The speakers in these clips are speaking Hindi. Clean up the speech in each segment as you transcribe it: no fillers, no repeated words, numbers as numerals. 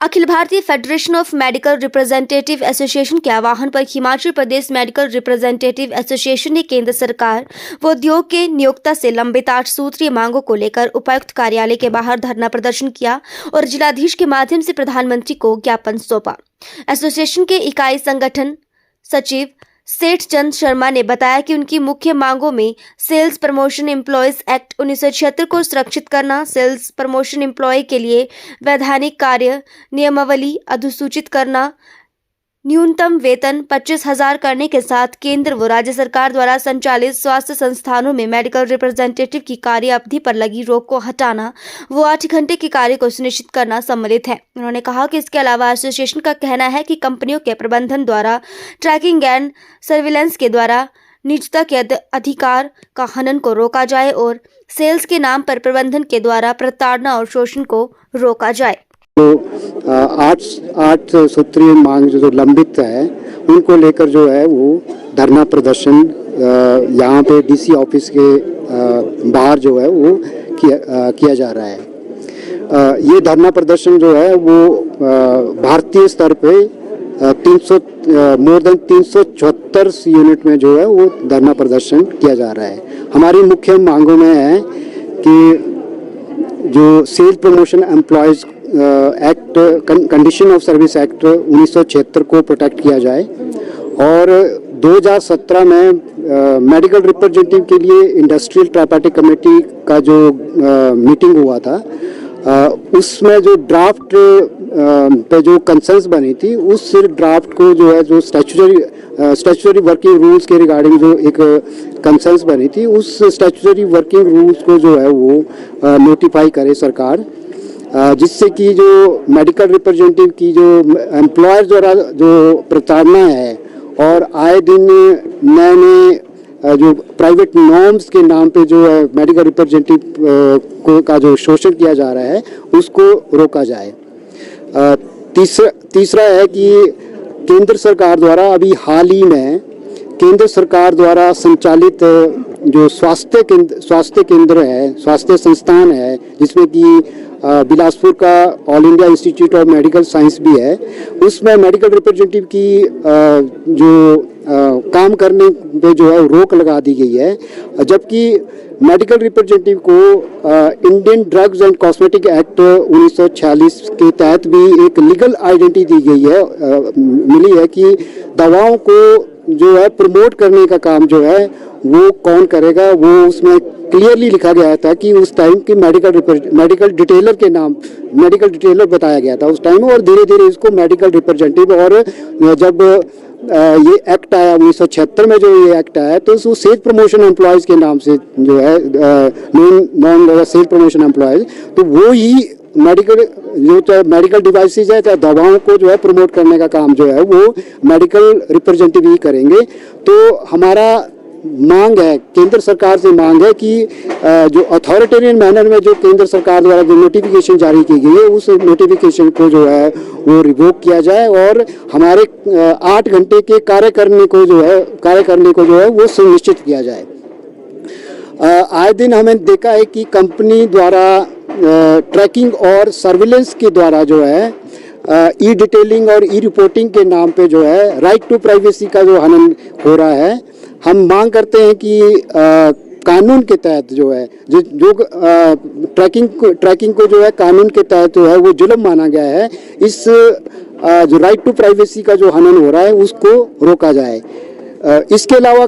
Akhil Bharatiya federation of medical representative association के आह्वान पर Himachal Pradesh medical representative association ने केंद्र सरकार व उद्योग के नियोक्ता से लंबित 8 सूत्रीय मांगों को लेकर उपायुक्त कार्यालय के बाहर धरना प्रदर्शन किया और जिलाधीश के माध्यम से प्रधानमंत्री को ज्ञापन सौंपा। एसोसिएशन के इकाई संगठन सचिव सेठ चंद शर्मा ने बताया कि उनकी मुख्य मांगों में सेल्स प्रमोशन एम्प्लॉयज एक्ट 1976 को सुरक्षित करना, सेल्स प्रमोशन एम्प्लॉय के लिए वैधानिक कार्य नियमावली अधिसूचित करना, न्यूनतम वेतन 25,000 करने के साथ केंद्र व राज्य सरकार द्वारा संचालित स्वास्थ्य संस्थानों में मेडिकल रिप्रेजेंटेटिव की कार्य अवधि पर लगी रोक को हटाना व 8 घंटे के कार्य को सुनिश्चित करना सम्मिलित है। उन्होंने कहा कि इसके अलावा एसोसिएशन का कहना है कि कंपनियों के प्रबंधन द्वारा ट्रैकिंग एंड सर्विलेंस के द्वारा निजता के अधिकार का हनन को रोका जाए और सेल्स के नाम पर प्रबंधन के द्वारा प्रताड़ना और शोषण को रोका जाए। तो 8 सूत्रीय मांग जो लंबित है उनको लेकर जो है वो धरना प्रदर्शन यहाँ पे डीसी ऑफिस के बाहर जो है वो किया जा रहा है। ये धरना प्रदर्शन जो है वो भारतीय स्तर पे 374 यूनिट में जो है वो धरना प्रदर्शन किया जा रहा है। हमारी मुख्य मांगों में है कि जो sales promotion employees act, condition of service act 1976 को प्रोटेक्ट किया जाए और 2017 में मेडिकल रिप्रेजेंटेटिव के लिए इंडस्ट्रियल ट्राइपार्टिट कमेटी का जो मीटिंग हुआ था उसमें जो ड्राफ्ट पे जो कंसर्न्स बनी थी उस ड्राफ्ट को जो है जो स्टैट्यूटरी वर्किंग रूल्स के रिगार्डिंग जो एक कंसर्न्स बनी थी उस स्टैट्यूटरी वर्किंग रूल्स को जो है वो नोटिफाई करे सरकार, जिससे कि जो मेडिकल रिप्रेजेंटेटिव की जो एम्प्लॉयर द्वारा जो प्रताड़ना है और आए दिन नए नए जो प्राइवेट नॉर्म्स के नाम पे जो है मेडिकल रिप्रेजेंटेटिव का जो शोषण किया जा रहा है उसको रोका जाए। तीसरा है कि केंद्र सरकार द्वारा अभी हाल ही में केंद्र सरकार द्वारा संचालित जो स्वास्थ्य केंद्र है, स्वास्थ्य संस्थान है, जिसमें कि बिलासपुर का all India institute of medical science भी है, उसमें मेडिकल रिप्रेजेंटेटिव की जो काम करने पे जो है रोक लगा दी गई है, जबकि मेडिकल रिप्रेजेंटेटिव को Indian drugs and cosmetic act 1946 के तहत भी एक लीगल आइडेंटिटी दी गई है, मिली है कि दवाओं को जो है प्रमोट करने का काम जो है वो कौन करेगा। वो उसमें क्लियरली लिखा गया था कि उस टाइम की मेडिकल डिटेलर के नाम मेडिकल डिटेलर बताया गया था उस टाइम, और धीरे धीरे इसको मेडिकल रिप्रेजेंटेटिव, और जब ये एक्ट आया 1976 में जो ये एक्ट आया तो उसको सेल्स प्रमोशन एम्प्लॉयज के नाम से जो है नॉन सेल्स प्रमोशन एम्प्लॉयज, तो वो ही मेडिकल जो चाहे मेडिकल डिवाइसेज है चाहे दवाओं को जो है प्रमोट करने का काम जो है वो मेडिकल रिप्रेजेंटेटिव ही करेंगे। तो हमारा मांग है, केंद्र सरकार से मांग है कि जो अथॉरिटेरियन मैनर में जो केंद्र सरकार द्वारा जो नोटिफिकेशन जारी की गई है उस नोटिफिकेशन को जो है वो रिवोक किया जाए और हमारे 8 घंटे के कार्य करने को जो है वो सुनिश्चित किया जाए। आए दिन हमें देखा है कि कंपनी द्वारा ट्रैकिंग और सर्विलेंस के द्वारा जो है ई डिटेलिंग और ई रिपोर्टिंग के नाम पे जो है राइट टू प्राइवेसी का जो हनन हो रहा है। हम मांग करते हैं कि कानून के तहत जो है जो ट्रैकिंग को जो है कानून के तहत जो है वो जुल्म माना गया है, इस जो राइट टू प्राइवेसी का जो हनन हो रहा है उसको रोका जाए। इसके अलावा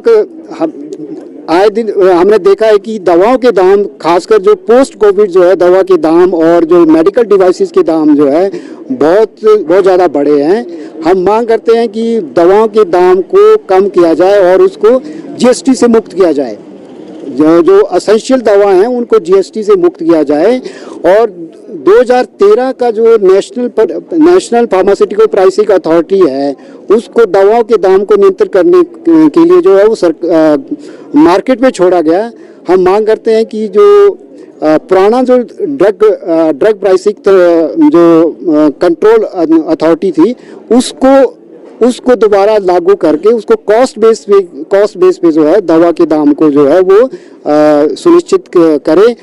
आए दिन हमने देखा है कि दवाओं के दाम, खासकर जो पोस्ट कोविड जो है दवा के दाम और जो मेडिकल डिवाइसेस के दाम जो है बहुत ज़्यादा बढ़े हैं। हम मांग करते हैं कि दवाओं के दाम को कम किया जाए और उसको जीएसटी से मुक्त किया जाए, जो एसेंशियल दवा हैं उनको जीएसटी से मुक्त किया जाए, और 2013 का जो नेशनल फार्मास्यूटिकल प्राइसिंग अथॉरिटी है उसको दवाओं के दाम को नियंत्रित करने के लिए जो है वो मार्केट में छोड़ा गया। हम मांग करते हैं कि जो पुराना जो ड्रग प्राइसिंग जो कंट्रोल अथॉरिटी थी उसको दोबारा लागू करके उसको कॉस्ट बेस पे जो है दवा के दाम को जो है वो सुनिश्चित करे,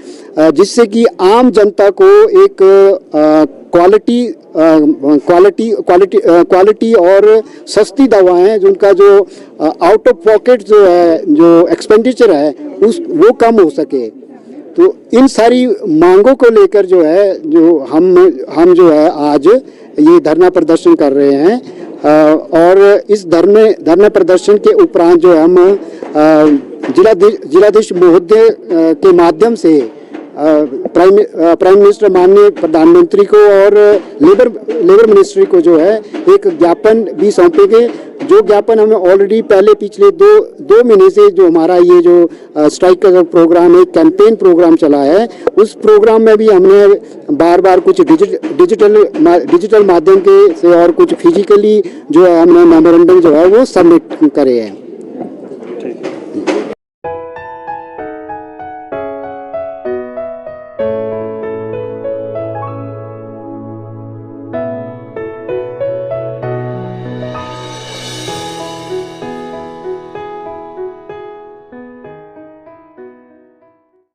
जिससे कि आम जनता को एक क्वालिटी क्वालिटी और सस्ती दवाएं हैं, जिनका जो आउट ऑफ पॉकेट जो है, जो एक्सपेंडिचर है वो कम हो सके। तो इन सारी मांगों को लेकर जो है, जो हम जो है आज ये धरना प्रदर्शन कर रहे हैं। और इस धरना प्रदर्शन के उपरांत जो हम जिलाधीश महोदय के माध्यम से प्राइम मिनिस्टर माननीय प्रधानमंत्री को और लेबर मिनिस्ट्री को जो है एक ज्ञापन भी सौंपेंगे। जो ज्ञापन हमें ऑलरेडी पहले पिछले दो महीने से जो हमारा ये जो स्ट्राइक का प्रोग्राम है, कैंपेन प्रोग्राम चला है, उस प्रोग्राम में भी हमने बार कुछ डिजिटल माध्यम के से और कुछ फिजिकली जो है हमने मेमोरेंडम जो है वो सबमिट करे हैं।